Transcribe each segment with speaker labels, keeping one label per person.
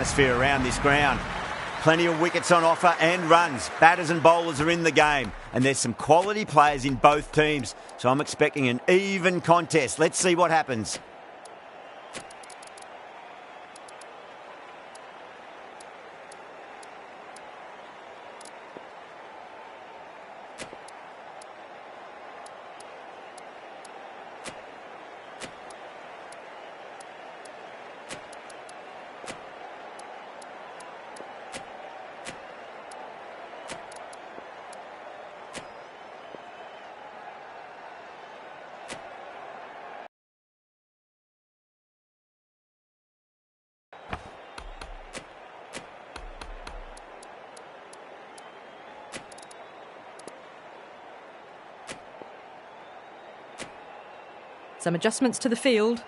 Speaker 1: atmosphere around this ground. Plenty of wickets on offer and runs. Batters and bowlers are in the game, and there's some quality players in both teams, so I'm expecting an even contest. Let's see what happens.
Speaker 2: Some adjustments to the field.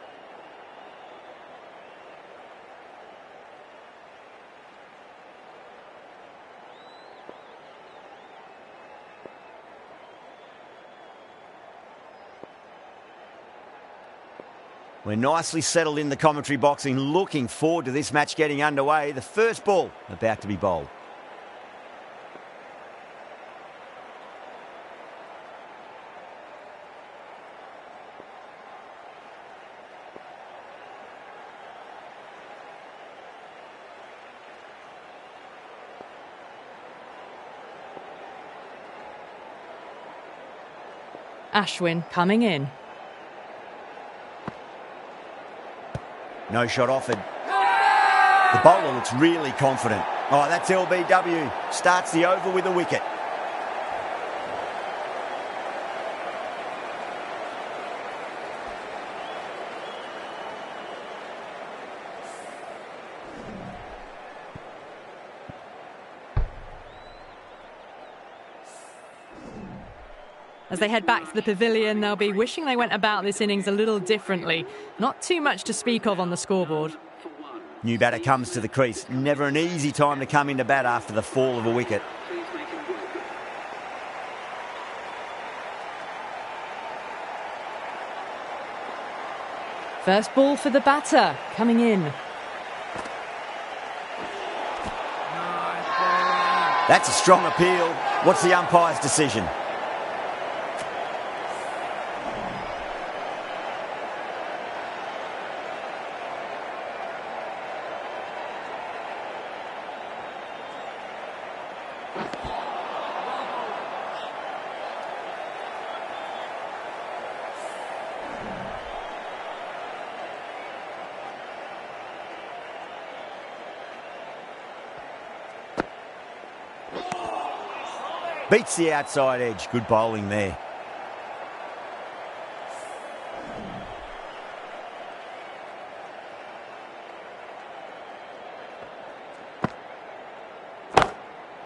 Speaker 1: We're nicely settled in the commentary box and looking forward to this match getting underway. The first ball about to be bowled.
Speaker 2: Ashwin coming in.
Speaker 1: No shot offered. The bowler looks really confident. Oh, that's LBW. Starts the over with a wicket.
Speaker 2: As they head back to the pavilion, they'll be wishing they went about this innings a little differently. Not too much to speak of on the scoreboard.
Speaker 1: New batter comes to the crease. Never an easy time to come into bat after the fall of a wicket.
Speaker 2: First ball for the batter, coming in.
Speaker 1: That's a strong appeal. What's the umpire's decision? Beats the outside edge. Good bowling there.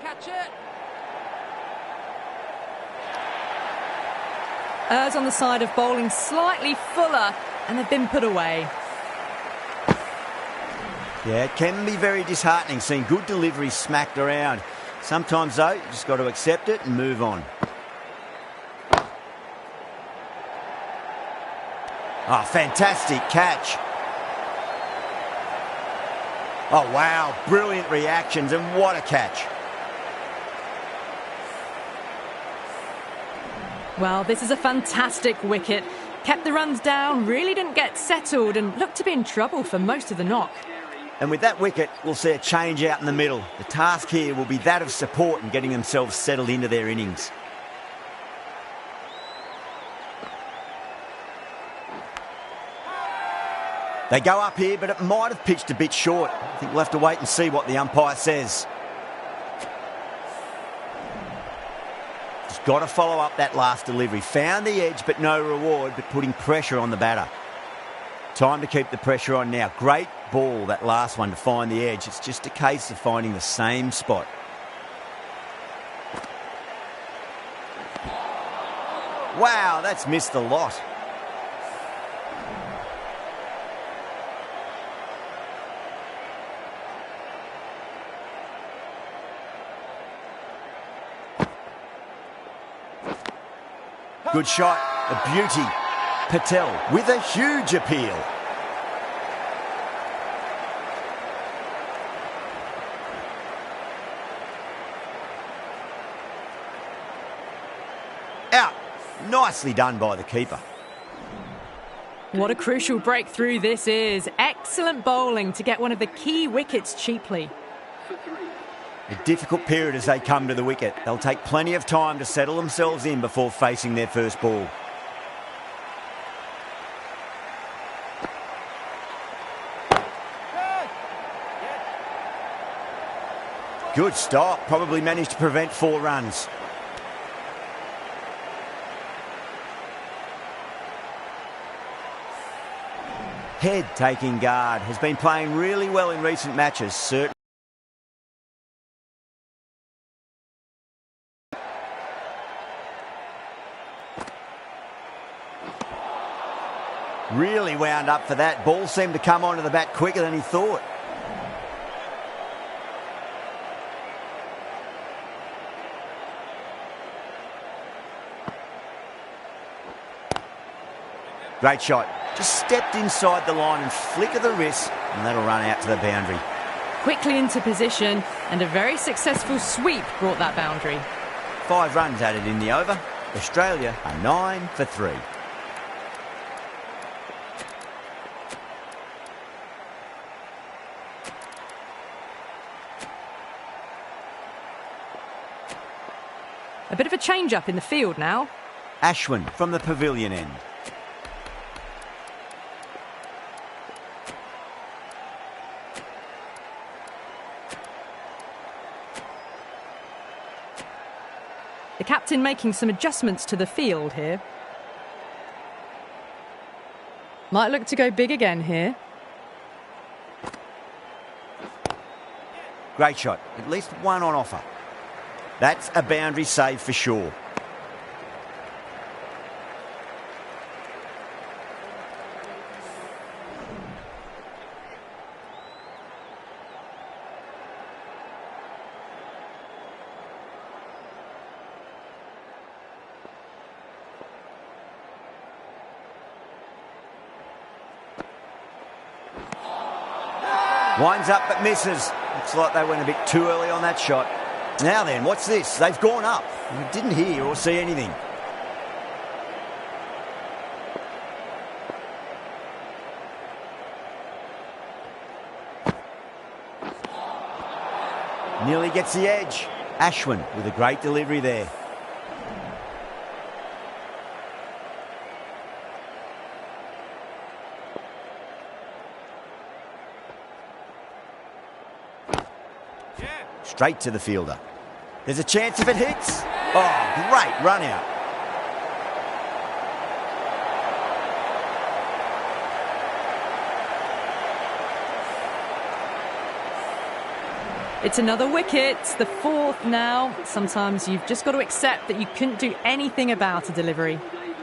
Speaker 2: Catch it. Errs on the side of bowling slightly fuller, and they've been put away.
Speaker 1: Yeah, it can be very disheartening seeing good delivery smacked around. Sometimes, though, you just got to accept it and move on. Oh, fantastic catch. Oh, wow. Brilliant reactions, and what a catch.
Speaker 2: Well, this is a fantastic wicket. Kept the runs down, really didn't get settled, and looked to be in trouble for most of the knock.
Speaker 1: And with that wicket, we'll see a change out in the middle. The task here will be that of support and getting themselves settled into their innings. They go up here, but it might have pitched a bit short. I think we'll have to wait and see what the umpire says. Just got to follow up that last delivery. Found the edge, but no reward, but putting pressure on the batter. Time to keep the pressure on now. Great ball, that last one, to find the edge. It's just a case of finding the same spot. Wow, that's missed a lot. Good shot, a beauty. Patel with a huge appeal. Out. Nicely done by the keeper.
Speaker 2: What a crucial breakthrough this is. Excellent bowling to get one of the key wickets cheaply.
Speaker 1: A difficult period as they come to the wicket. They'll take plenty of time to settle themselves in before facing their first ball. Good stop. Probably managed to prevent 4 runs. Head taking guard. Has been playing really well in recent matches. Certainly. Really wound up for that. Ball seemed to come onto the bat quicker than he thought. Great shot. Just stepped inside the line and flick of the wrist, and that'll run out to the boundary.
Speaker 2: Quickly into position, and a very successful sweep brought that boundary.
Speaker 1: 5 runs added in the over. Australia are 9 for 3.
Speaker 2: A bit of a change-up in the field now.
Speaker 1: Ashwin from the pavilion end.
Speaker 2: The captain making some adjustments to the field here. Might look to go big again here.
Speaker 1: Great shot. At least one on offer. That's a boundary save for sure. Winds up but misses. Looks like they went a bit too early on that shot. Now then, what's this? They've gone up. We didn't hear or see anything. Nearly gets the edge. Ashwin with a great delivery there. Straight to the fielder. There's a chance if it hits. Oh, great run out.
Speaker 2: It's another wicket, the 4th now. Sometimes you've just got to accept that you couldn't do anything about a delivery.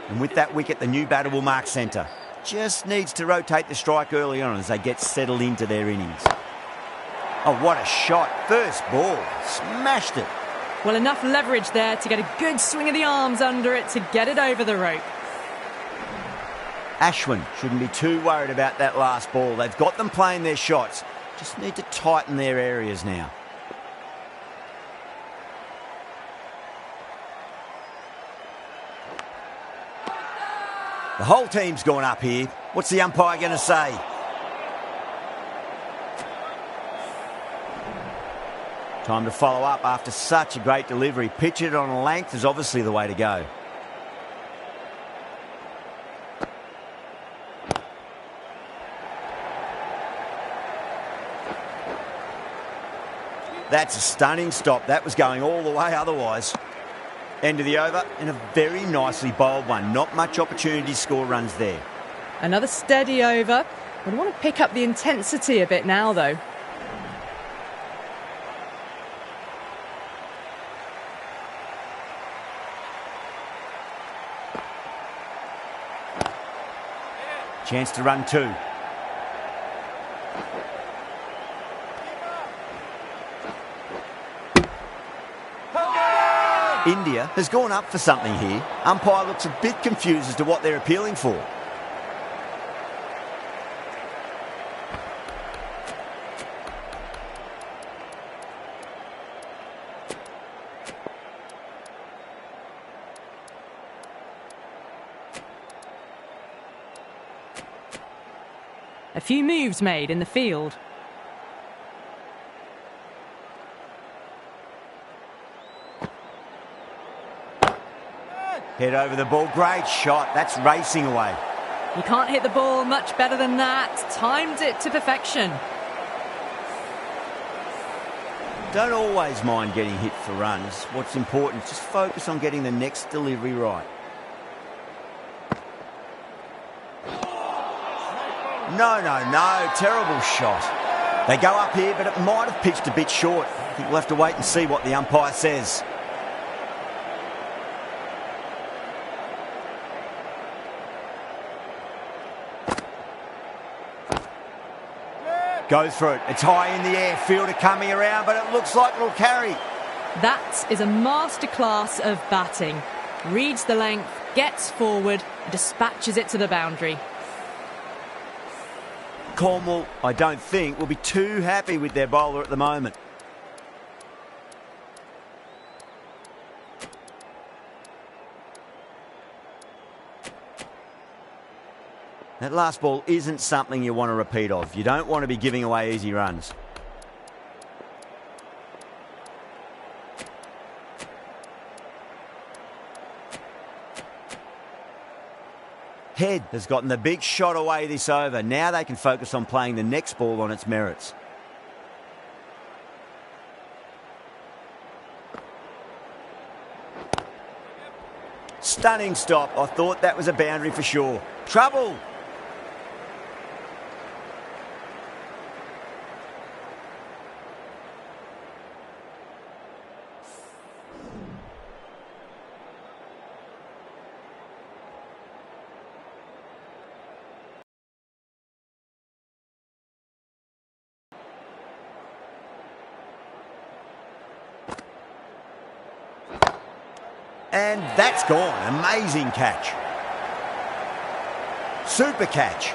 Speaker 1: And with that wicket, the new batter will mark centre. Just needs to rotate the strike early on as they get settled into their innings. Oh, what a shot. First ball. Smashed it.
Speaker 2: Well, enough leverage there to get a good swing of the arms under it to get it over the rope.
Speaker 1: Ashwin shouldn't be too worried about that last ball. They've got them playing their shots. Just need to tighten their areas now. The whole team's gone up here. What's the umpire going to say? Time to follow up after such a great delivery. Pitch it on a length is obviously the way to go. That's a stunning stop. That was going all the way otherwise. End of the over and a very nicely bowled one. Not much opportunity to score runs there.
Speaker 2: Another steady over. I want to pick up the intensity a bit now, though.
Speaker 1: Chance to run 2. India has gone up for something here. Umpire looks a bit confused as to what they're appealing for.
Speaker 2: few moves made in the field.
Speaker 1: Head over the ball. Great shot. That's racing away.
Speaker 2: You can't hit the ball much better than that. Timed it to perfection.
Speaker 1: Don't always mind getting hit for runs. What's important is just focus on getting the next delivery right. No. Terrible shot. They go up here, but it might have pitched a bit short. I think we'll have to wait and see what the umpire says. Goes through it. It's high in the air. Fielder coming around, but it looks like it'll carry.
Speaker 2: That is a masterclass of batting. Reads the length, gets forward, and dispatches it to the boundary.
Speaker 1: Cornwall, I don't think, will be too happy with their bowler at the moment. That last ball isn't something you want to repeat of. You don't want to be giving away easy runs. Head has gotten the big shot away this over. Now they can focus on playing the next ball on its merits. Stunning stop. I thought that was a boundary for sure. Trouble. And that's gone. Amazing catch. Super catch.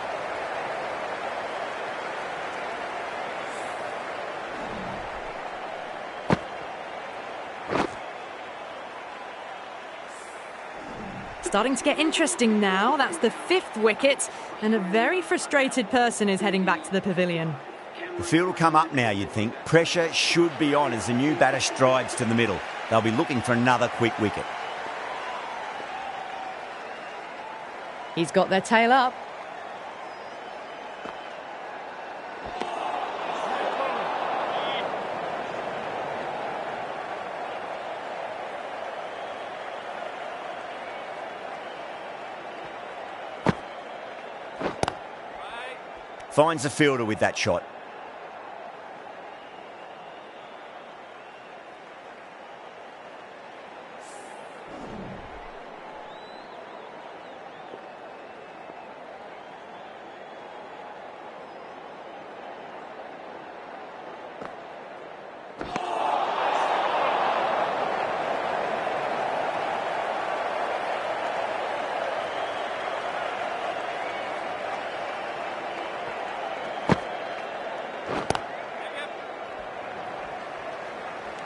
Speaker 2: Starting to get interesting now. That's the 5th wicket, and a very frustrated person is heading back to the pavilion.
Speaker 1: The field will come up now, you'd think. Pressure should be on as the new batter strides to the middle. They'll be looking for another quick wicket.
Speaker 2: He's got their tail up.
Speaker 1: Finds the fielder with that shot.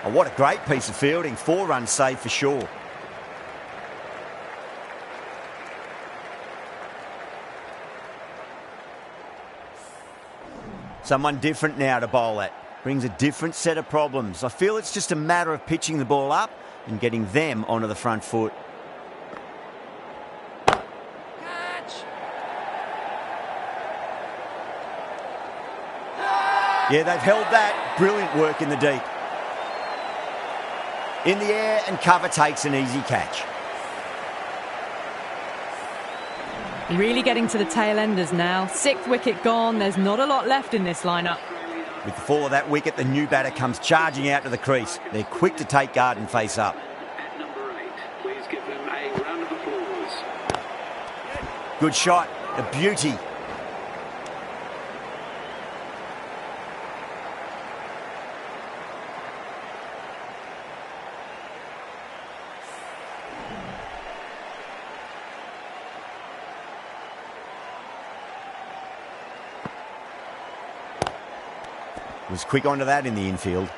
Speaker 1: Oh, what a great piece of fielding. 4 runs saved for sure. Someone different now to bowl at. Brings a different set of problems. I feel it's just a matter of pitching the ball up and getting them onto the front foot.
Speaker 2: Catch.
Speaker 1: Yeah, they've held that. Brilliant work in the deep. In the air, and cover takes an easy catch.
Speaker 2: Really getting to the tail enders now. 6th wicket gone. There's not a lot left in this lineup.
Speaker 1: With the fall of that wicket, the new batter comes charging out to the crease. They're quick to take guard and face up.
Speaker 3: At number 8, please give them a round of applause.
Speaker 1: Good shot. A beauty. Was quick onto that in the infield.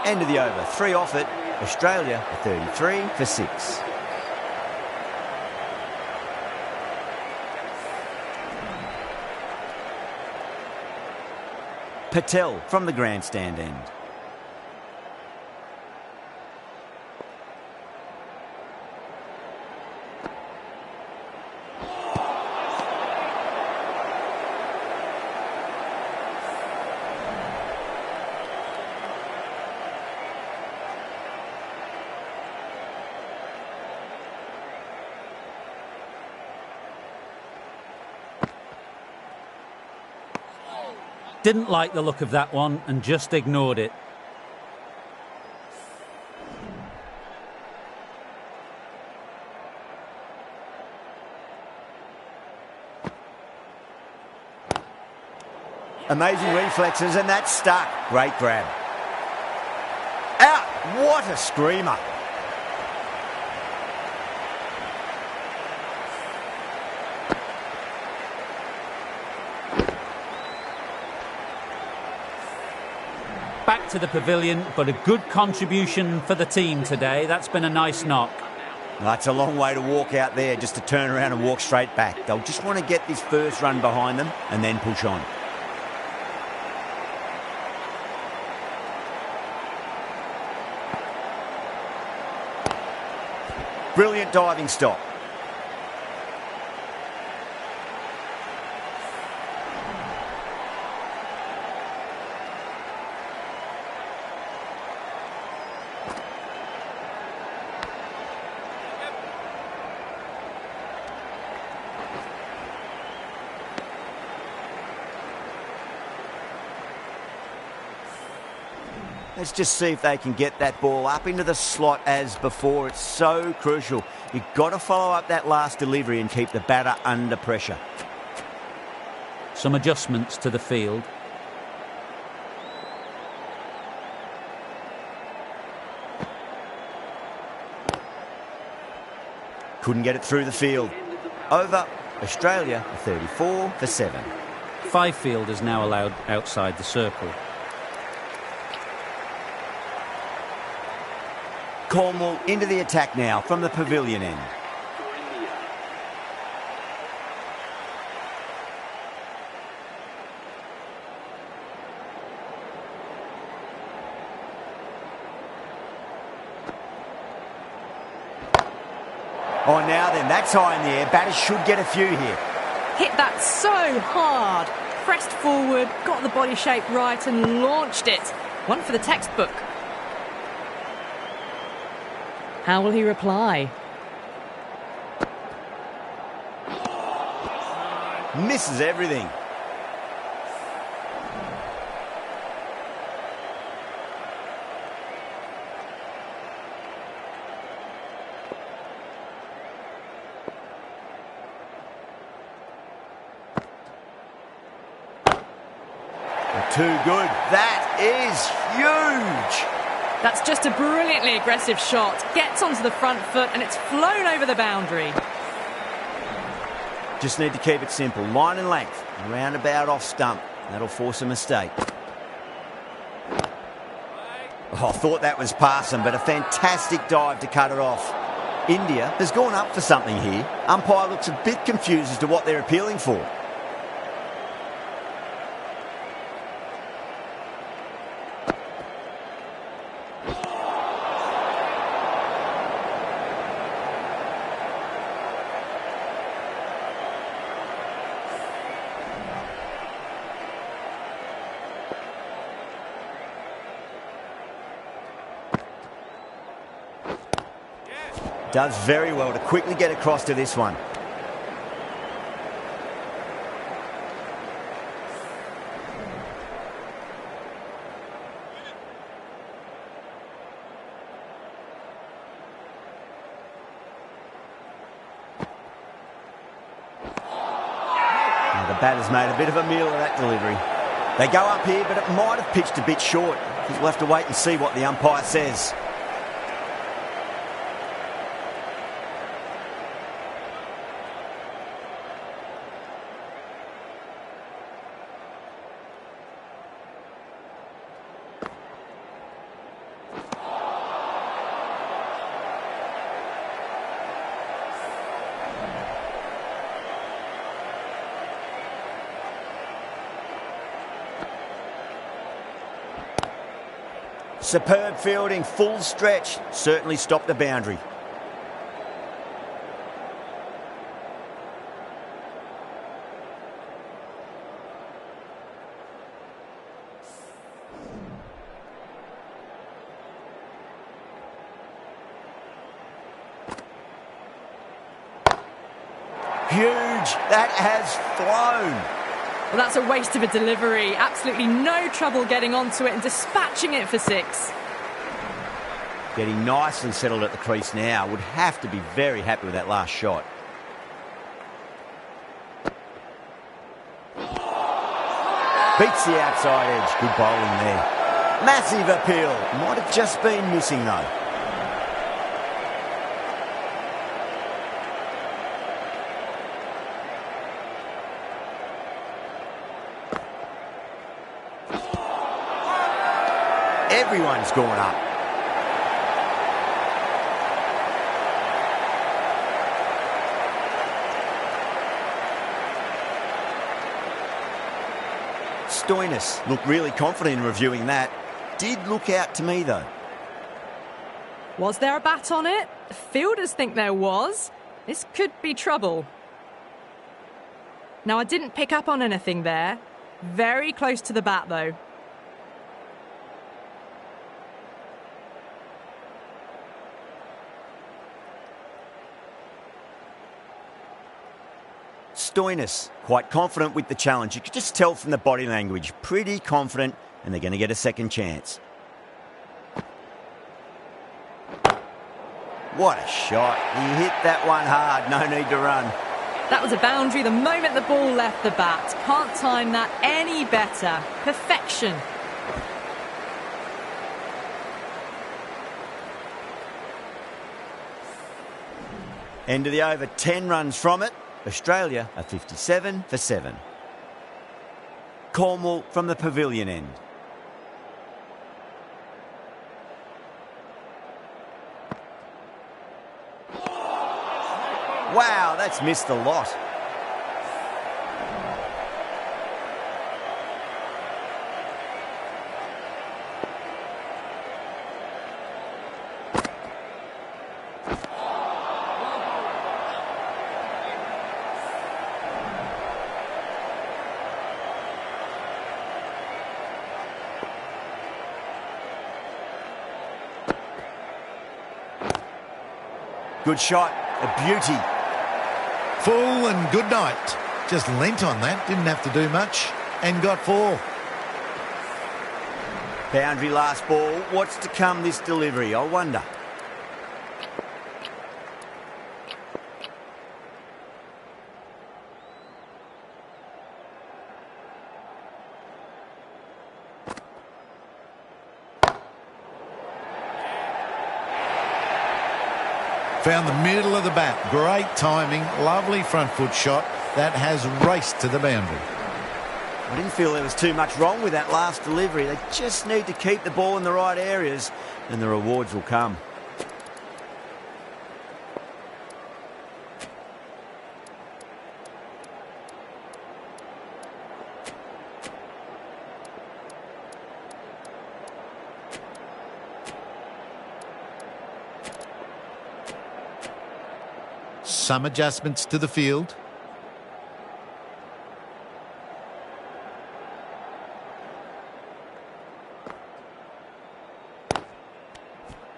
Speaker 1: End of the over. 3 off it. Australia 33 for 6. Patel from the grandstand end.
Speaker 4: Didn't like the look of that one and just ignored it.
Speaker 1: Amazing reflexes, and that's stuck. Great grab. Out! What a screamer.
Speaker 4: Back to the pavilion, but a good contribution for the team today. That's been a nice knock.
Speaker 1: That's a long way to walk out there just to turn around and walk straight back. They'll just want to get this first run behind them and then push on. Brilliant diving stop. Let's just see if they can get that ball up into the slot as before. It's so crucial. You've got to follow up that last delivery and keep the batter under pressure.
Speaker 4: Some adjustments to the field.
Speaker 1: Couldn't get it through the field. Over. Australia 34 for 7.
Speaker 4: 5 fielders now allowed outside the circle.
Speaker 1: Cornwall into the attack now from the pavilion end. Oh, now then, that's high in the air. Batters should get a few here.
Speaker 2: Hit that so hard. Pressed forward, got the body shape right and launched it. One for the textbook. How will he reply?
Speaker 1: Misses everything. Too good. That is huge.
Speaker 2: That's just a brilliantly aggressive shot. Gets onto the front foot and it's flown over the boundary.
Speaker 1: Just need to keep it simple. Line and length. Roundabout off stump. That'll force a mistake. Oh, I thought that was passing, but a fantastic dive to cut it off. India has gone up for something here. Umpire looks a bit confused as to what they're appealing for. Does very well to quickly get across to this one. Now the batter's made a bit of a meal of that delivery. They go up here, but it might have pitched a bit short. I think we'll have to wait and see what the umpire says. Superb fielding, full stretch. Certainly stopped the boundary. Huge. That has flown.
Speaker 2: Well, that's a waste of a delivery. Absolutely no trouble getting onto it and dispatching it for 6.
Speaker 1: Getting nicely settled at the crease now. Would have to be very happy with that last shot. Beats the outside edge. Good bowling there. Massive appeal. Might have just been missing though. Everyone's gone up. Stoinis looked really confident in reviewing that. Did look out to me though.
Speaker 2: Was there a bat on it? The fielders think there was. This could be trouble. Now, I didn't pick up on anything there. Very close to the bat though.
Speaker 1: Stoinis, quite confident with the challenge. You could just tell from the body language. Pretty confident, and they're going to get a second chance. What a shot. He hit that one hard. No need to run.
Speaker 2: That was a boundary the moment the ball left the bat. Can't time that any better. Perfection.
Speaker 1: End of the over, 10 runs from it. Australia are 57 for 7. Cornwall from the pavilion end. Wow, that's missed a lot. Good shot, a beauty.
Speaker 5: Full and good night. Just leant on that, didn't have to do much, and got 4.
Speaker 1: Boundary last ball. What's to come this delivery, I wonder.
Speaker 5: Found the middle of the bat. Great timing, lovely front foot shot. That has raced to the boundary.
Speaker 1: I didn't feel there was too much wrong with that last delivery. They just need to keep the ball in the right areas and the rewards will come.
Speaker 5: Some adjustments to the field.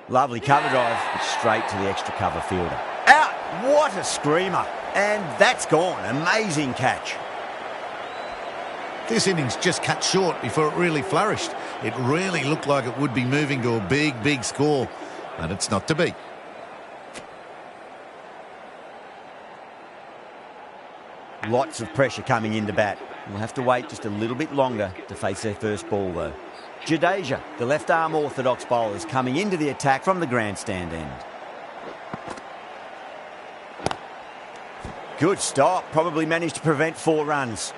Speaker 1: Lovely cover drive, straight to the extra cover fielder. Out! What a screamer. And that's gone. Amazing catch.
Speaker 5: This innings just cut short before it really flourished. It really looked like it would be moving to a big, big score, but it's not to be.
Speaker 1: Lots of pressure coming into bat. We'll have to wait just a little bit longer to face their first ball, though. Jadeja, the left-arm orthodox bowler, is coming into the attack from the grandstand end. Good stop. Probably managed to prevent 4 runs.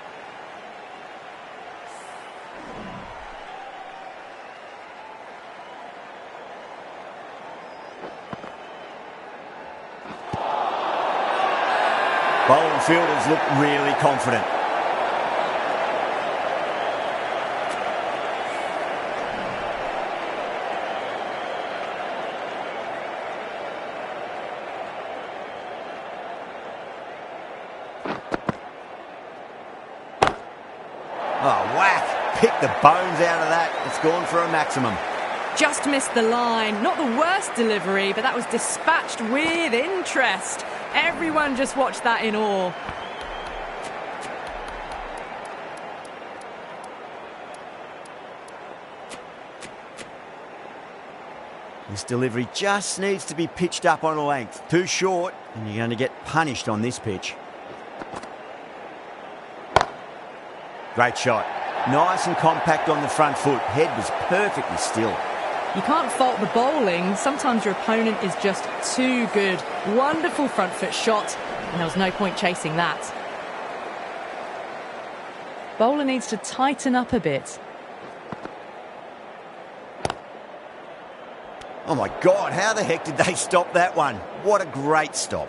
Speaker 1: Bowling fielders look really confident. Oh, whack. Pick the bones out of that. It's gone for a maximum.
Speaker 2: Just missed the line. Not the worst delivery, but that was dispatched with interest. Everyone just watched that in awe.
Speaker 1: This delivery just needs to be pitched up on a length. Too short, and you're going to get punished on this pitch. Great shot. Nice and compact on the front foot. Head was perfectly still.
Speaker 2: You can't fault the bowling. Sometimes your opponent is just too good. Wonderful front foot shot, and there was no point chasing that. Bowler needs to tighten up a bit.
Speaker 1: Oh my God, how the heck did they stop that one? What a great stop.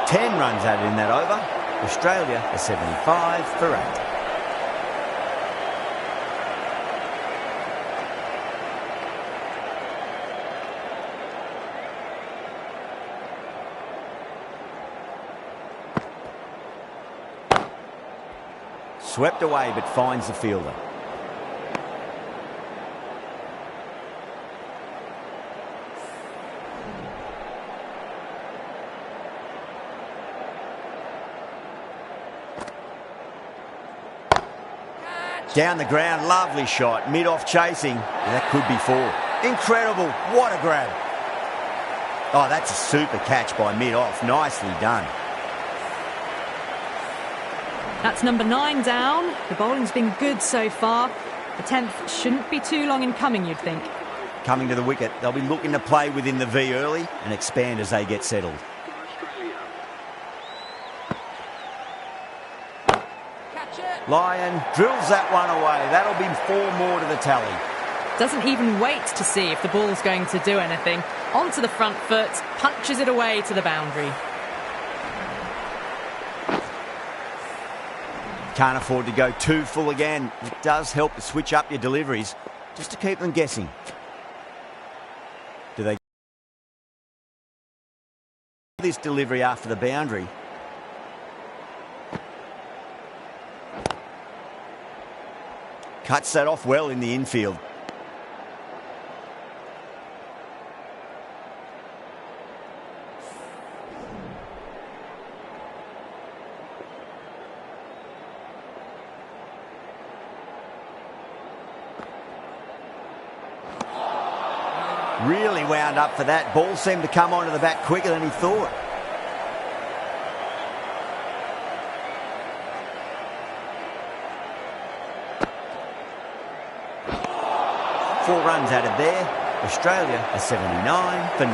Speaker 1: Ten runs added in that over. Australia are 75 for 8. Swept away but finds the fielder. Down the ground, lovely shot. Mid-off chasing. That could be 4. Incredible. What a grab. Oh, that's a super catch by mid-off. Nicely done.
Speaker 2: That's number 9 down. The bowling's been good so far. The 10th shouldn't be too long in coming, you'd think.
Speaker 1: Coming to the wicket, they'll be looking to play within the V early and expand as they get settled. Lyon drills that one away. That'll be 4 more to the tally.
Speaker 2: Doesn't even wait to see if the ball's going to do anything. Onto the front foot, punches it away to the boundary.
Speaker 1: Can't afford to go too full again. It does help to switch up your deliveries just to keep them guessing. Do they this delivery after the boundary? Cuts that off well in the infield. Really wound up for that. Ball seemed to come onto the bat quicker than he thought. Four runs added there. Australia are 79 for 9.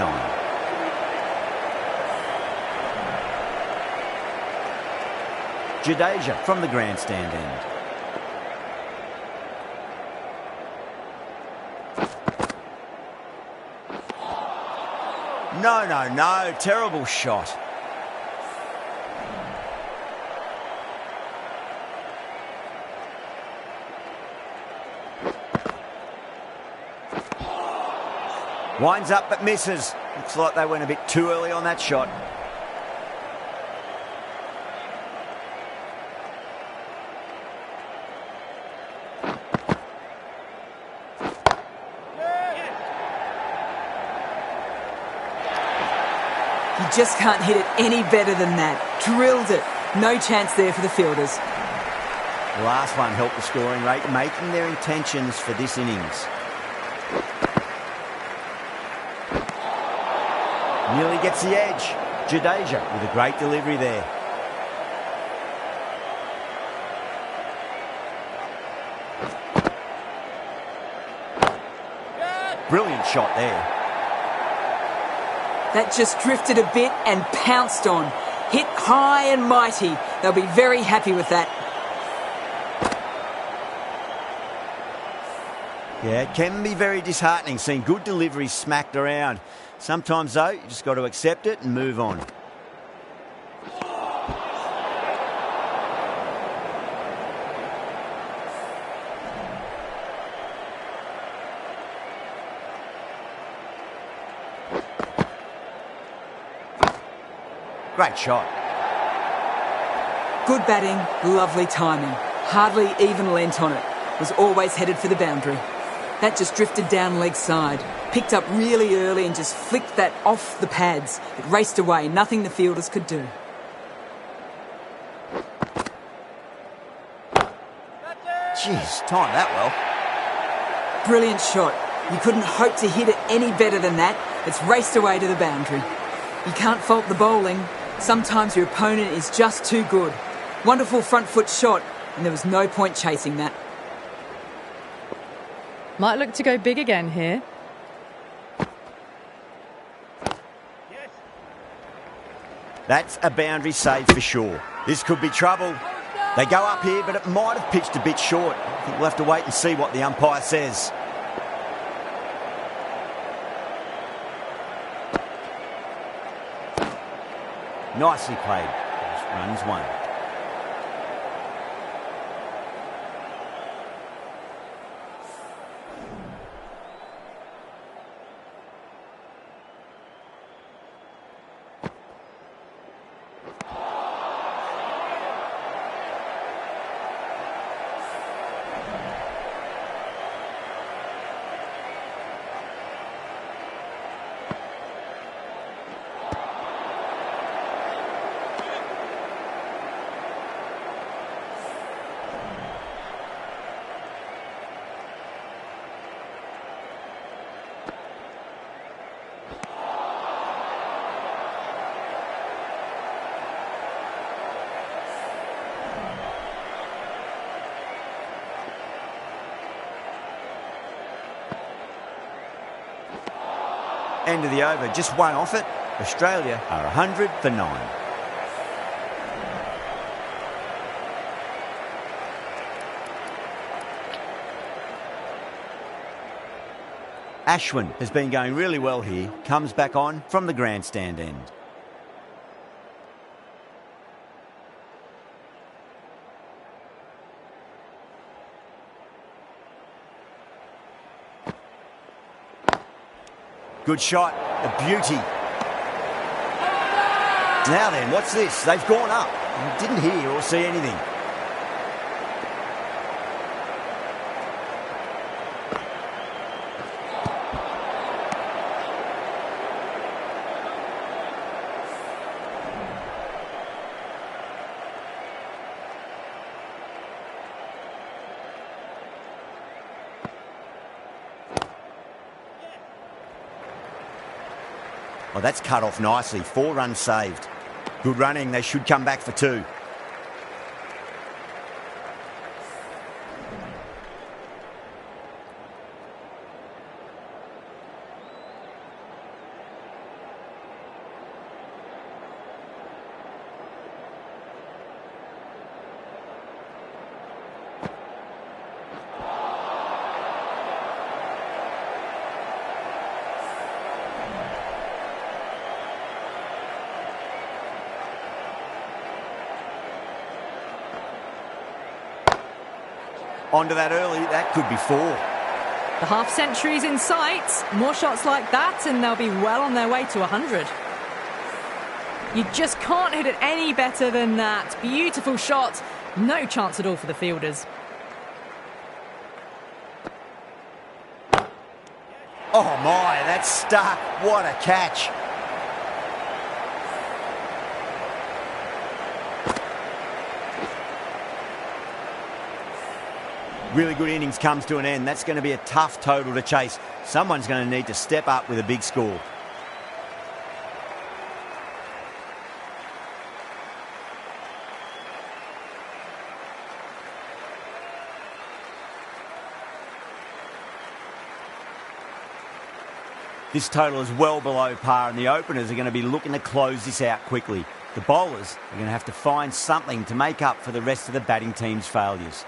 Speaker 1: Jadeja from the grandstand end. No. Terrible shot. Winds up but misses. Looks like they went a bit too early on that shot.
Speaker 6: You just can't hit it any better than that. Drilled it. No chance there for the fielders.
Speaker 1: The last one helped the scoring rate, making their intentions for this innings. Nearly gets the edge. Jadeja with a great delivery there. Brilliant shot there.
Speaker 6: That just drifted a bit and pounced on. Hit high and mighty. They'll be very happy with that.
Speaker 1: Yeah, it can be very disheartening seeing good deliveries smacked around. Sometimes, though, you just got to accept it and move on. Great shot.
Speaker 6: Good batting, lovely timing. Hardly even leant on it. Was always headed for the boundary. That just drifted down leg side. Picked up really early and just flicked that off the pads. It raced away, nothing the fielders could do.
Speaker 1: Jeez, timed that well.
Speaker 6: Brilliant shot. You couldn't hope to hit it any better than that. It's raced away to the boundary. You can't fault the bowling. Sometimes your opponent is just too good. Wonderful front foot shot, and there was no point chasing that.
Speaker 2: Might look to go big again here.
Speaker 1: That's a boundary save for sure. This could be trouble. They go up here, but it might have pitched a bit short. I think we'll have to wait and see what the umpire says. Nicely played. Runs one. End of the over, just one off it. Australia are 100 for 9. Ashwin has been going really well here. Comes back on from the grandstand end. Good shot, a beauty. Now then, what's this? They've gone up. Didn't hear or see anything. Oh, that's cut off nicely. 4 runs saved. Good running. They should come back for 2. Onto that early, that could be 4.
Speaker 2: The half century's in sight. More shots like that and they'll be well on their way to 100. You just can't hit it any better than that. Beautiful shot. No chance at all for the fielders.
Speaker 1: Oh my, that's stuck. What a catch. Really good innings comes to an end. That's going to be a tough total to chase. Someone's going to need to step up with a big score. This total is well below par, and the openers are going to be looking to close this out quickly. The bowlers are going to have to find something to make up for the rest of the batting team's failures.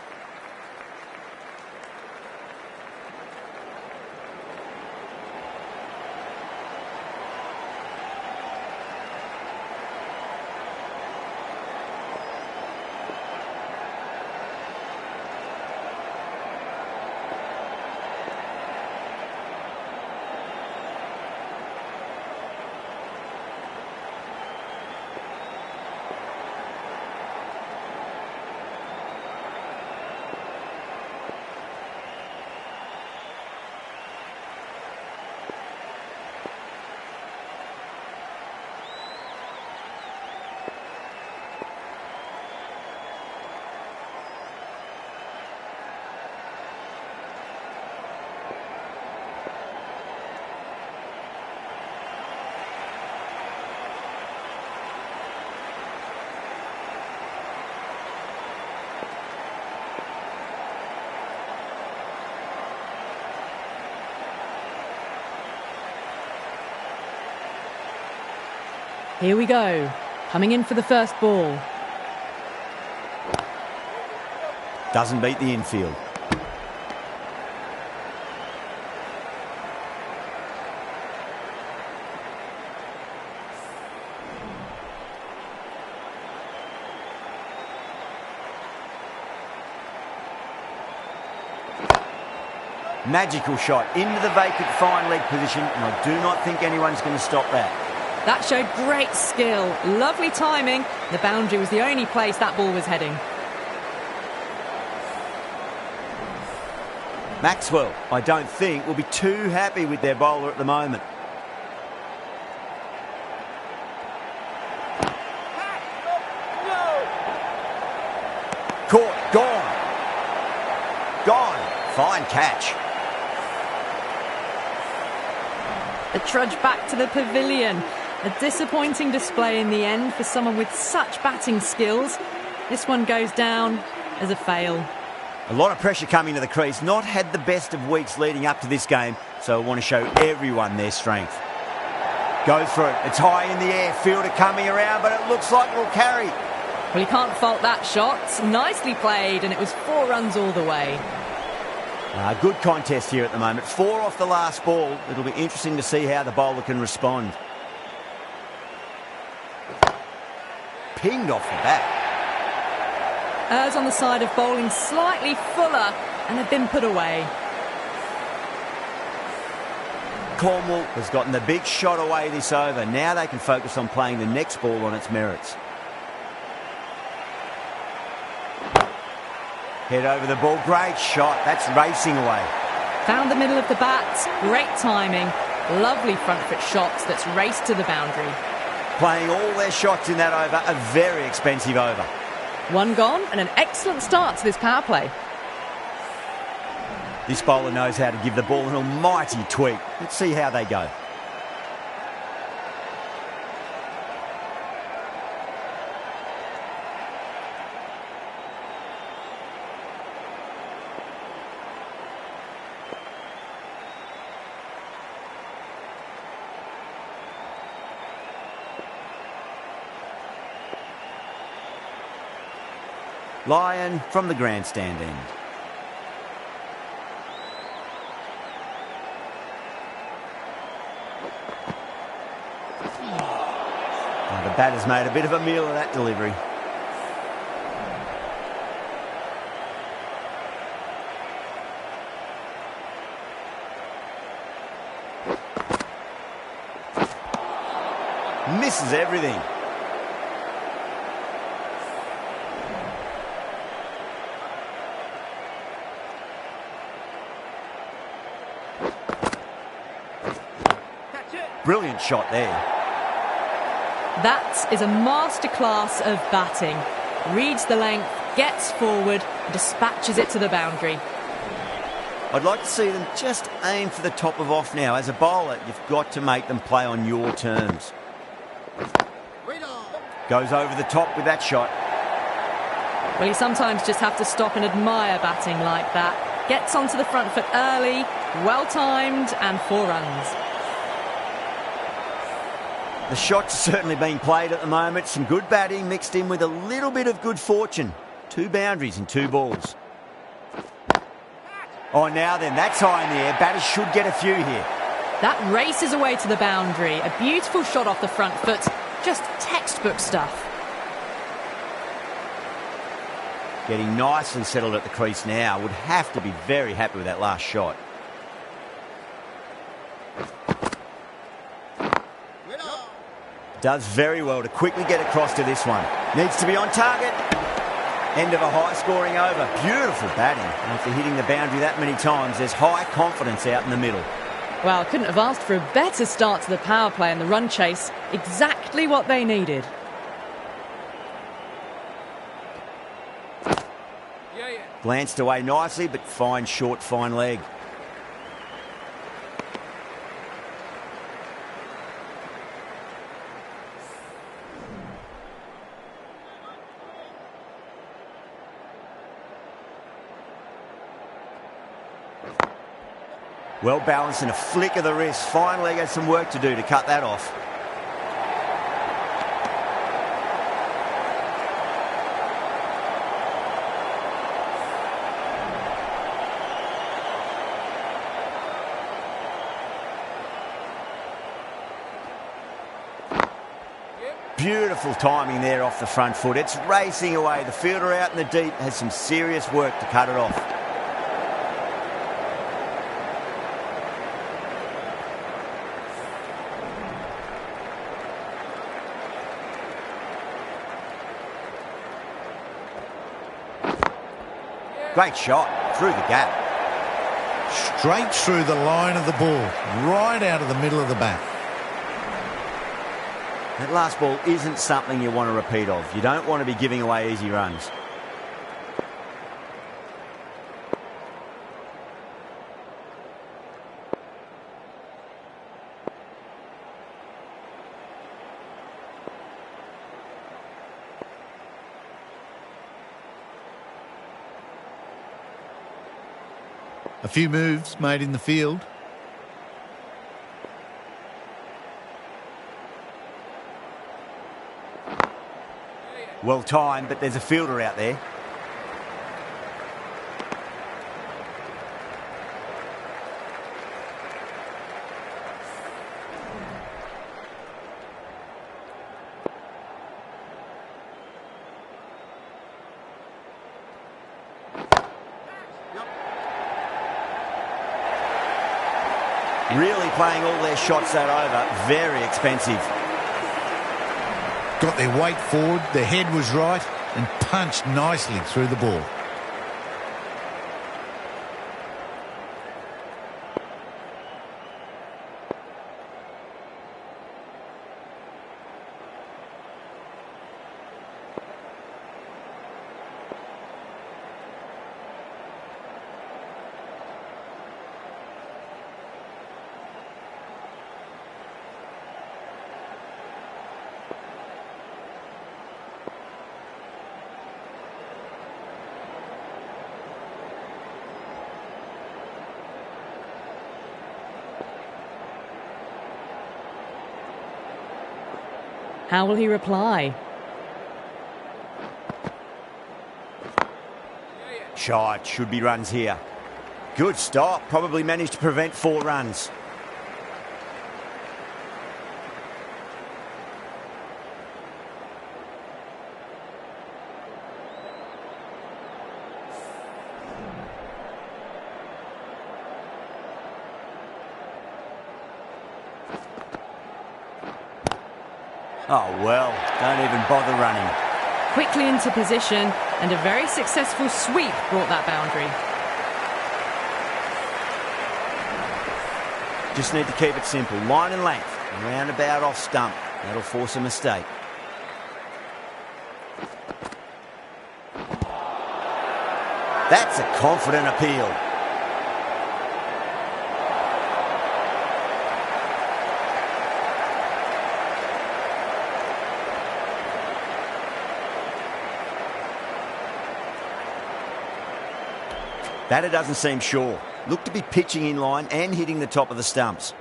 Speaker 2: Here we go. Coming in for the first ball.
Speaker 1: Doesn't beat the infield. Magical shot into the vacant fine leg position, and I do not think anyone's going to stop that.
Speaker 2: That showed great skill. Lovely timing. The boundary was the only place that ball was heading.
Speaker 1: Maxwell, I don't think, will be too happy with their bowler at the moment. Caught, gone. Fine catch.
Speaker 2: The trudge back to the pavilion. A disappointing display in the end for someone with such batting skills. This one goes down as a fail.
Speaker 1: A lot of pressure coming to the crease. Not had the best of weeks leading up to this game, so I want to show everyone their strength. Go for it. It's high in the air. Fielder coming around, but it looks like it'll carry.
Speaker 2: Well, you can't fault that shot. Nicely played, and it was 4 runs all the way.
Speaker 1: Good contest here at the moment. 4 off the last ball. It'll be interesting to see how the bowler can respond. Pinged off the bat.
Speaker 2: Errs on the side of bowling slightly fuller, and they've been put away.
Speaker 1: Cornwall has gotten the big shot away this over. Now they can focus on playing the next ball on its merits. Head over the ball. Great shot. That's racing away.
Speaker 2: Found the middle of the bat. Great timing. Lovely front foot shots that's raced to the boundary.
Speaker 1: Playing all their shots in that over. A very expensive over.
Speaker 2: 1 gone and an excellent start to this power play.
Speaker 1: This bowler knows how to give the ball an almighty tweak. Let's see how they go. Lyon from the grandstand end. Oh, the batter's made a bit of a meal of that delivery. Misses everything. Brilliant shot there.
Speaker 2: That is a masterclass of batting. Reads the length, gets forward, and dispatches it to the boundary.
Speaker 1: I'd like to see them just aim for the top of off now. As a bowler, you've got to make them play on your terms. Goes over the top with that shot.
Speaker 2: Well, you sometimes just have to stop and admire batting like that. Gets onto the front foot early, well-timed, and 4 runs.
Speaker 1: The shot's certainly being played at the moment. Some good batting mixed in with a little bit of good fortune. 2 boundaries and 2 balls. Oh, now then, that's high in the air. Batters should get a few here.
Speaker 2: That races away to the boundary. A beautiful shot off the front foot. Just textbook stuff.
Speaker 1: Getting nicely settled at the crease now. Would have to be very happy with that last shot. Does very well to quickly get across to this one. Needs to be on target. End of a high-scoring over. Beautiful batting. After hitting the boundary that many times, there's high confidence out in the middle.
Speaker 2: Well, couldn't have asked for a better start to the power play and the run chase. Exactly what they needed.
Speaker 1: Glanced away nicely, but fine short, fine leg. Well balanced and a flick of the wrist. Finally had some work to do to cut that off. Beautiful timing there off the front foot. It's racing away. The fielder out in the deep has some serious work to cut it off. Great shot through the gap.
Speaker 5: Straight through the line of the ball, right out of the middle of the bat.
Speaker 1: That last ball isn't something you want to repeat of. You don't want to be giving away easy runs.
Speaker 5: A few moves made in the field.
Speaker 1: Well timed, but there's a fielder out there. Really playing all their shots that over. Very expensive.
Speaker 5: Got their weight forward, their head was right, and punched nicely through the ball.
Speaker 2: How will he reply?
Speaker 1: Shot, should be runs here. Good stop, probably managed to prevent 4 runs. Oh, well, don't even bother running.
Speaker 2: Quickly into position, and a very successful sweep brought that boundary.
Speaker 1: Just need to keep it simple. Line and length. Roundabout off stump. That'll force a mistake. That's a confident appeal. Batter doesn't seem sure. Looked to be pitching in line and hitting the top of the stumps.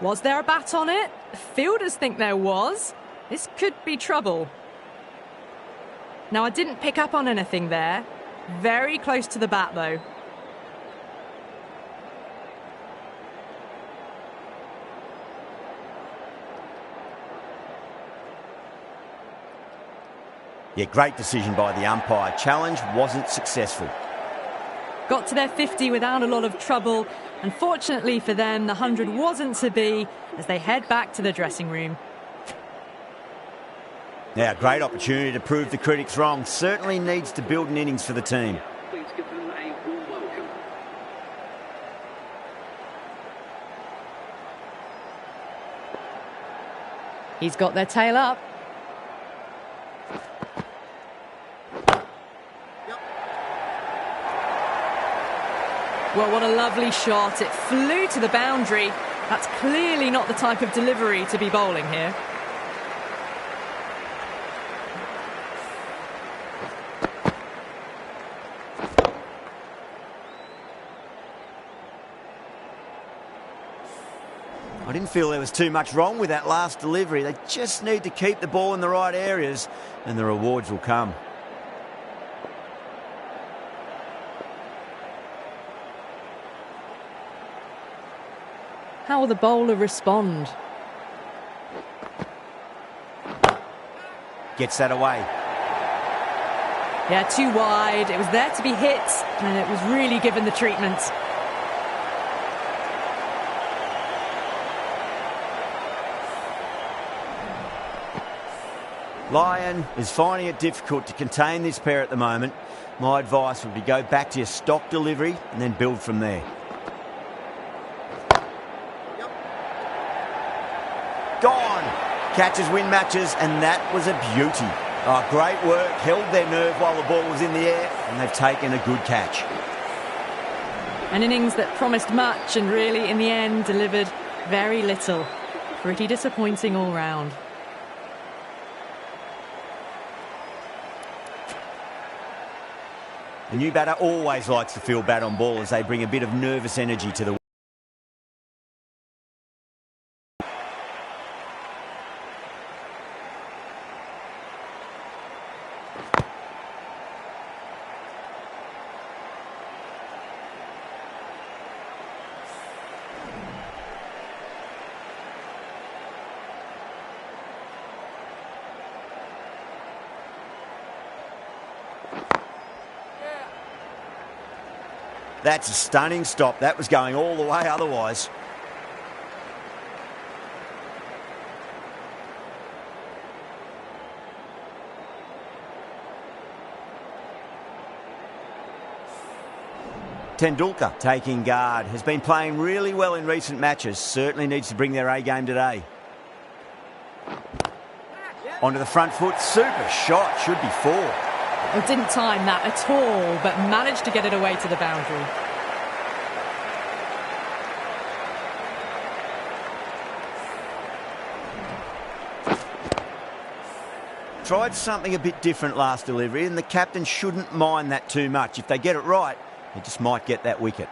Speaker 2: Was there a bat on it? Fielders think there was. This could be trouble. Now, I didn't pick up on anything there. Very close to the bat, though.
Speaker 1: Yeah, great decision by the umpire. Challenge wasn't successful.
Speaker 2: Got to their 50 without a lot of trouble. Unfortunately for them, the 100 wasn't to be as they head back to the dressing room.
Speaker 1: Now, great opportunity to prove the critics wrong. Certainly needs to build an innings for the team.
Speaker 3: Please give them a warm welcome.
Speaker 2: He's got their tail up. Well, what a lovely shot. It flew to the boundary. That's clearly not the type of delivery to be bowling here.
Speaker 1: I didn't feel there was too much wrong with that last delivery. They just need to keep the ball in the right areas and the rewards will come.
Speaker 2: How will the bowler respond?
Speaker 1: Gets that away.
Speaker 2: Yeah, too wide. It was there to be hit, and it was really given the treatment.
Speaker 1: Lyon is finding it difficult to contain this pair at the moment. My advice would be go back to your stock delivery and then build from there. Gone! Catches win matches, and that was a beauty. Oh, great work, held their nerve while the ball was in the air, and they've taken a good catch.
Speaker 2: An innings that promised much and really, in the end, delivered very little. Pretty disappointing all round.
Speaker 1: The new batter always likes to feel bat on ball as they bring a bit of nervous energy to the... That's a stunning stop. That was going all the way otherwise. Tendulkar taking guard. Has been playing really well in recent matches. Certainly needs to bring their A game today. Onto the front foot. Super shot. Should be 4.
Speaker 2: Well, didn't time that at all, but managed to get it away to the boundary.
Speaker 1: Tried something a bit different last delivery, and the captain shouldn't mind that too much. If they get it right, they just might get that wicket.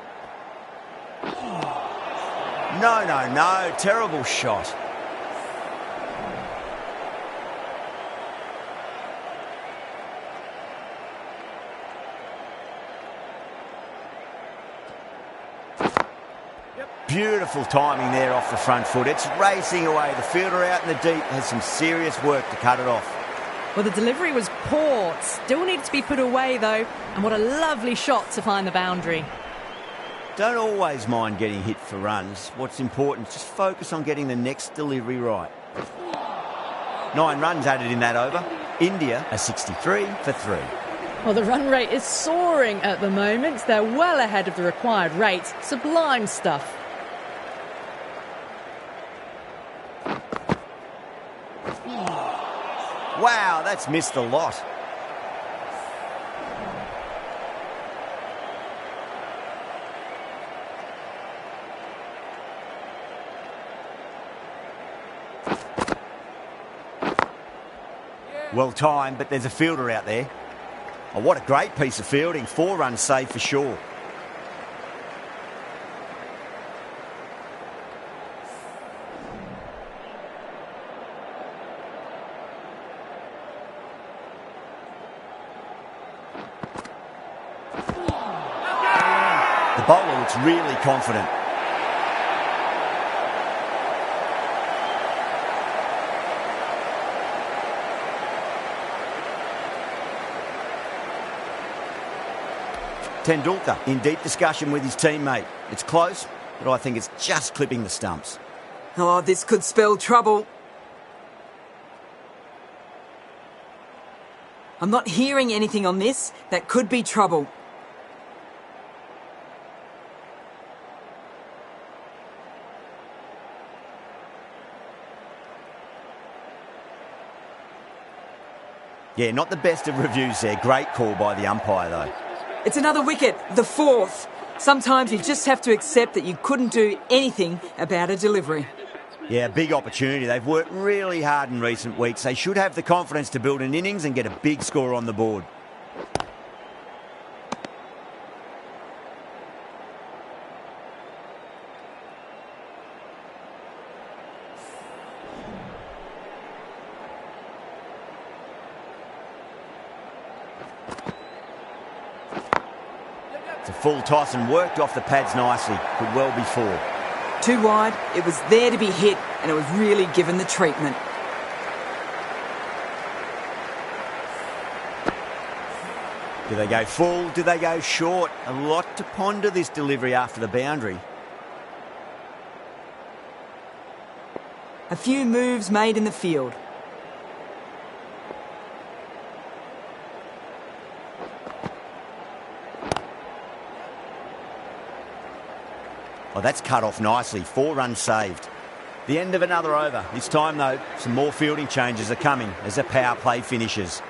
Speaker 1: No. Terrible shot. Beautiful timing there off the front foot. It's racing away. The fielder out in the deep has some serious work to cut it off.
Speaker 2: Well, the delivery was poor. Still needed to be put away, though. And what a lovely shot to find the boundary.
Speaker 1: Don't always mind getting hit for runs. What's important is just focus on getting the next delivery right. 9 runs added in that over. India are 63 for 3.
Speaker 2: Well, the run rate is soaring at the moment. They're well ahead of the required rate. Sublime stuff.
Speaker 1: Wow, that's missed a lot. Well timed, but there's a fielder out there. Oh, what a great piece of fielding. 4 runs saved for sure. The bowler looks really confident. Tendulkar in deep discussion with his teammate. It's close, but I think it's just clipping the stumps.
Speaker 6: Oh, this could spell trouble. I'm not hearing anything on this. That could be trouble.
Speaker 1: Yeah, not the best of reviews there. Great call by the umpire, though.
Speaker 6: It's another wicket, the 4th. Sometimes you just have to accept that you couldn't do anything about a delivery.
Speaker 1: Yeah, big opportunity. They've worked really hard in recent weeks. They should have the confidence to build an innings and get a big score on the board. It's a full toss and worked off the pads nicely. Could well be 4.
Speaker 6: Too wide, it was there to be hit, and it was really given the treatment.
Speaker 1: Do they go full? Do they go short? A lot to ponder this delivery after the boundary.
Speaker 6: A few moves made in the field.
Speaker 1: Oh, that's cut off nicely. 4 runs saved. The end of another over. This time, though, some more fielding changes are coming as the power play finishes.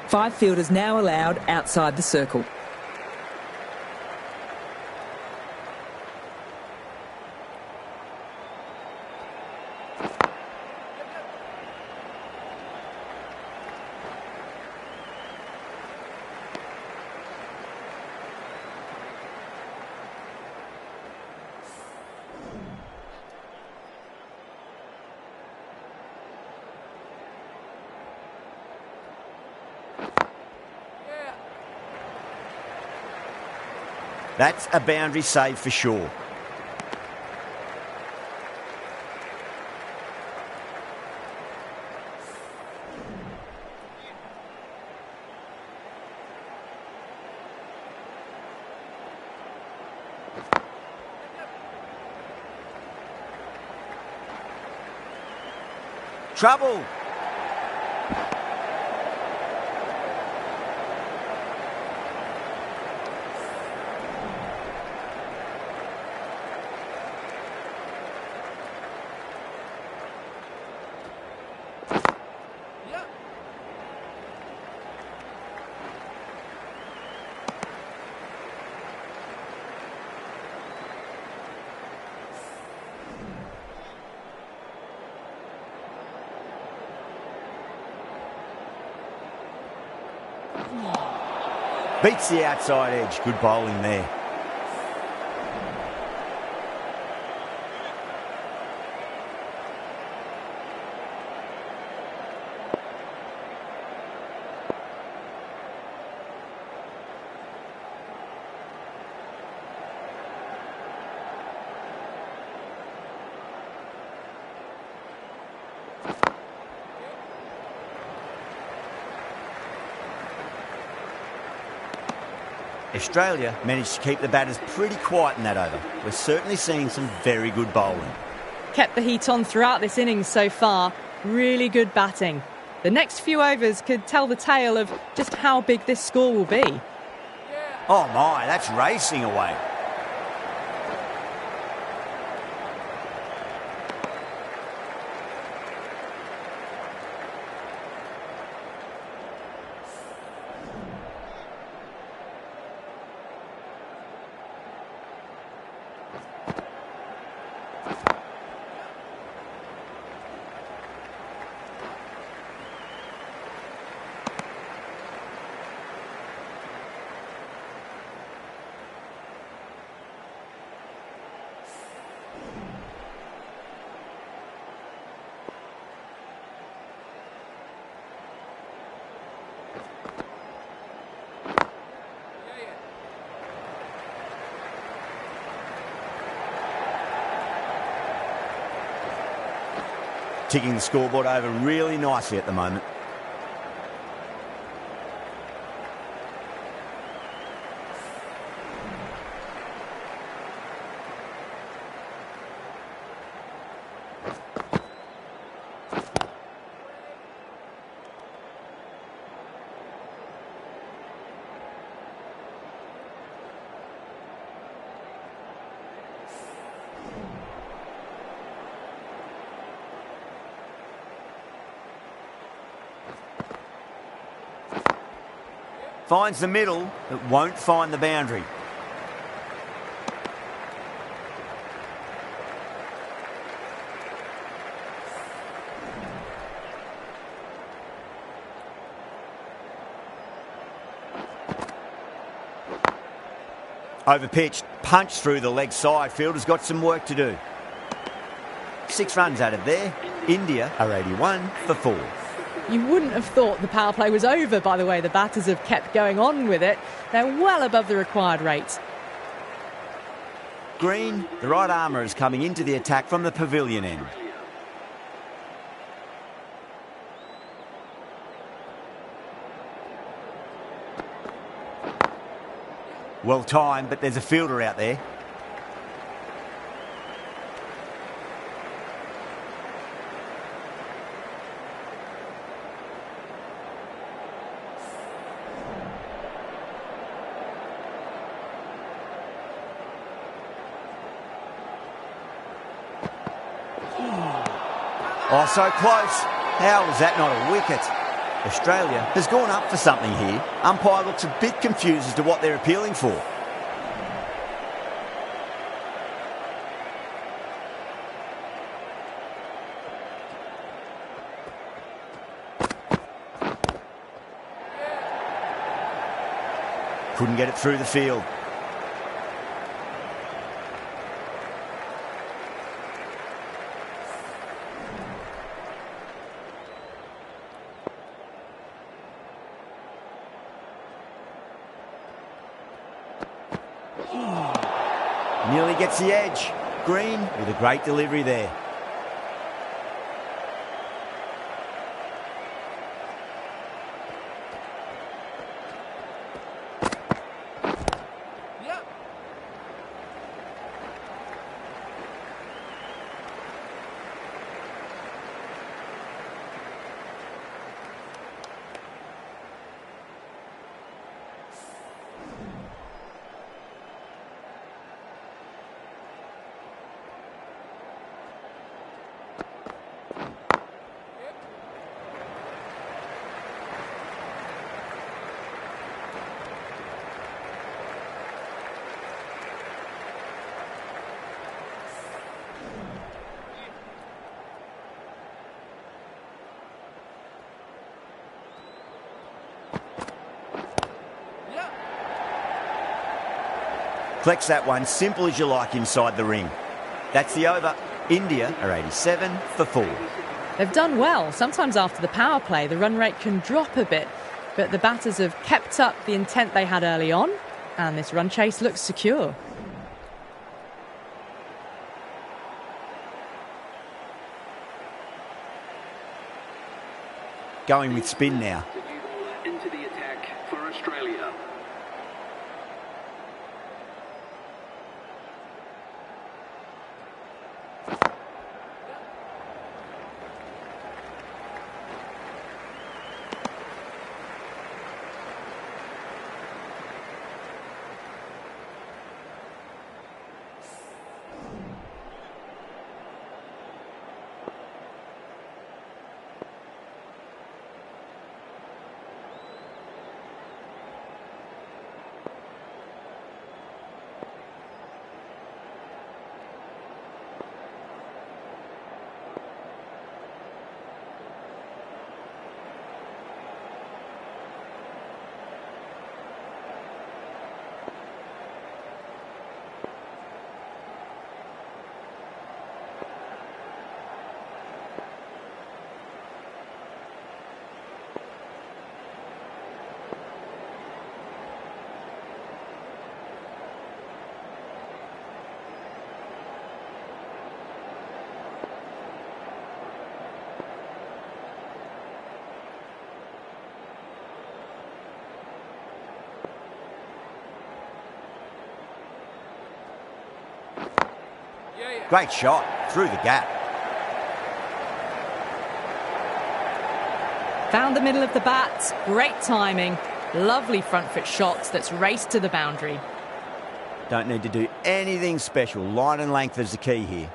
Speaker 6: 5 fielders now allowed outside the circle.
Speaker 1: That's a boundary save for sure. Trouble. Beats the outside edge. Good bowling there. Australia managed to keep the batters pretty quiet in that over. We're certainly seeing some very good bowling.
Speaker 2: Kept the heat on throughout this innings so far. Really good batting. The next few overs could tell the tale of just how big this score will be.
Speaker 1: Oh my, that's racing away. Ticking the scoreboard over really nicely at the moment. Finds the middle, but won't find the boundary. Overpitched, punched through the leg side. Fielder's got some work to do. 6 runs out of there. India are 81 for 4.
Speaker 2: You wouldn't have thought the power play was over by the way the batters have kept going on with it. They're well above the required rate.
Speaker 1: Green, the right armour is coming into the attack from the pavilion end. Well timed, but there's a fielder out there. Oh, so close. How was that not a wicket? Australia has gone up for something here. Umpire looks a bit confused as to what they're appealing for. Couldn't get it through the field. Nearly gets the edge. Green with a great delivery there. Collects that one, simple as you like, inside the ring. That's the over. India are 87 for 4.
Speaker 2: They've done well. Sometimes after the power play, the run rate can drop a bit, but the batters have kept up the intent they had early on, and this run chase looks secure.
Speaker 1: Going with spin now.
Speaker 3: Into the attack for Australia.
Speaker 1: Great shot through the gap.
Speaker 2: Found the middle of the bat, great timing, lovely front foot shots that's raced to the boundary.
Speaker 1: Don't need to do anything special. Line and length is the key here.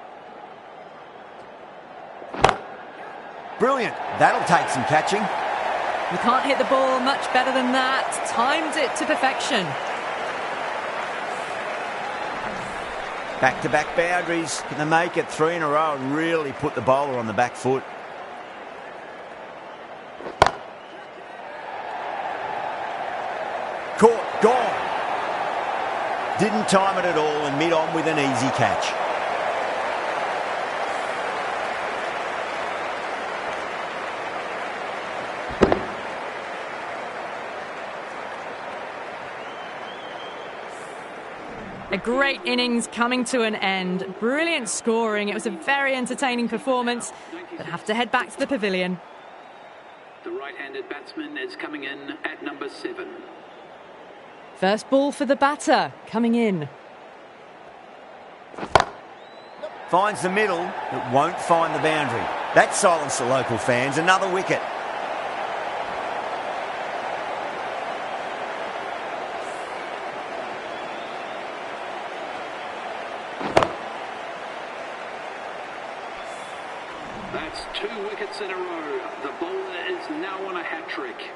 Speaker 1: Brilliant. That'll take some catching.
Speaker 2: You can't hit the ball much better than that. Timed it to perfection.
Speaker 1: Back-to-back boundaries. Can they make it 3 in a row and really put the bowler on the back foot? Caught, gone. Didn't time it at all and mid-on with an easy catch.
Speaker 2: A great innings coming to an end. Brilliant scoring. It was a very entertaining performance, but have to head back to the pavilion.
Speaker 3: The right-handed batsman is coming in at number 7.
Speaker 2: First ball for the batter, coming in.
Speaker 1: Finds the middle, but won't find the boundary. That silenced the local fans. Another wicket.
Speaker 3: That's 2 wickets in a row. The bowler is now on a hat-trick.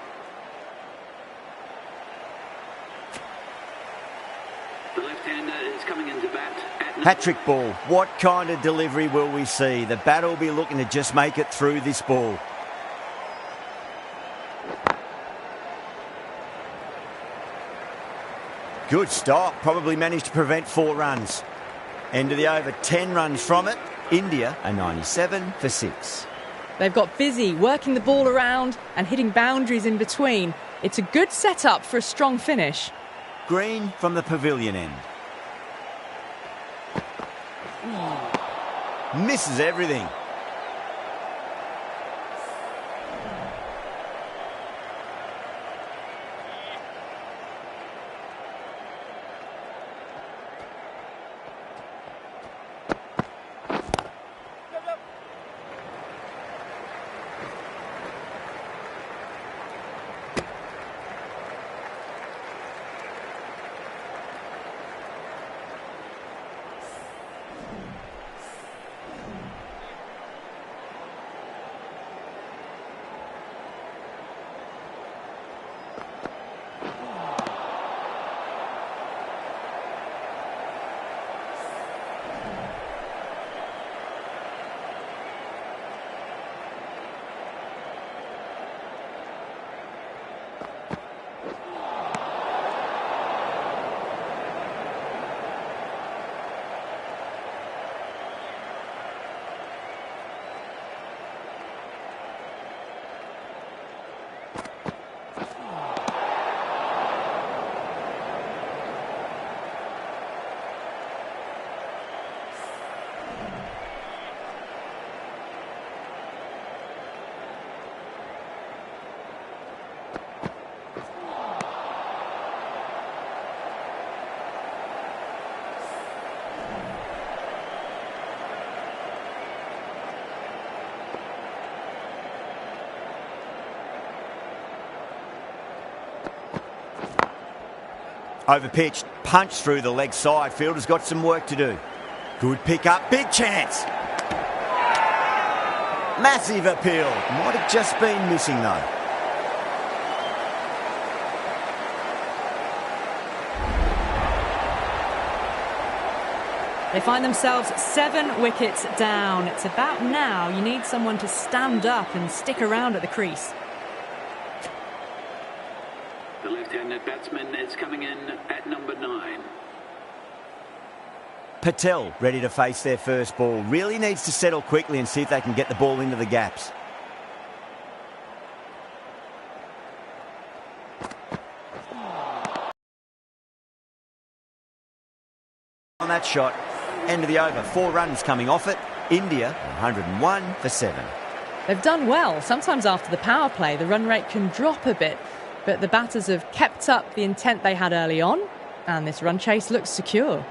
Speaker 3: The left-hander is coming into bat at...
Speaker 1: Hat-trick ball. What kind of delivery will we see? The batter will be looking to just make it through this ball. Good stop. Probably managed to prevent 4 runs. End of the over, 10 runs from it. India are 97 for 6.
Speaker 2: They've got busy working the ball around and hitting boundaries in between. It's a good setup for a strong finish.
Speaker 1: Green from the pavilion end. Misses everything. Overpitched, punched through the leg side. Fielder's got some work to do. Good pick up, big chance. Massive appeal. Might have just been missing though.
Speaker 2: They find themselves 7 wickets down. It's about now you need someone to stand up and stick around at the crease.
Speaker 3: The left-handed batsman is coming in at number 9.
Speaker 1: Patel ready to face their first ball. Really needs to settle quickly and see if they can get the ball into the gaps. On that shot, end of the over. 4 runs coming off it. India 101 for 7.
Speaker 2: They've done well. Sometimes after the power play, the run rate can drop a bit. But the batters have kept up the intent they had early on, and this run chase looks secure.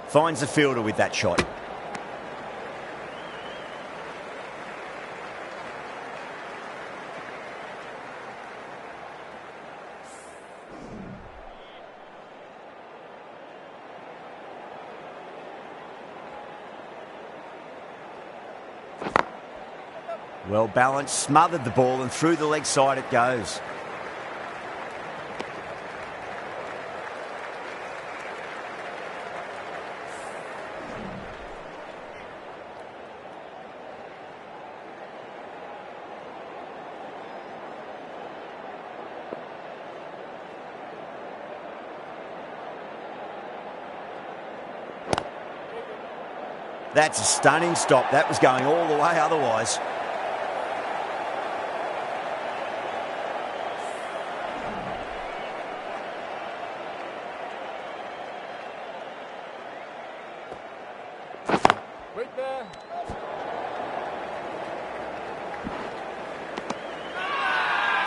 Speaker 1: Finds the fielder with that shot. Well balanced, smothered the ball and through the leg side it goes. That's a stunning stop. That was going all the way otherwise. They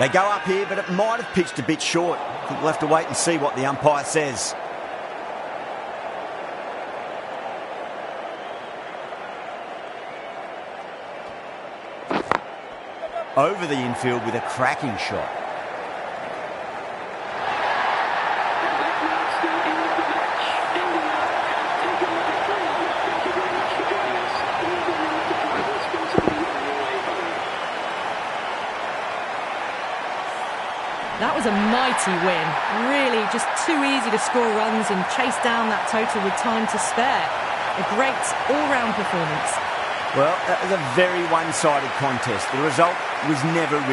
Speaker 1: go up here, but it might have pitched a bit short. I think we'll have to wait and see what the umpire says. Over the infield with a cracking shot.
Speaker 2: That was a mighty win. Really just too easy to score runs and chase down that total with time to spare. A great all-round performance.
Speaker 1: Well, that was a very one-sided contest. The result was never really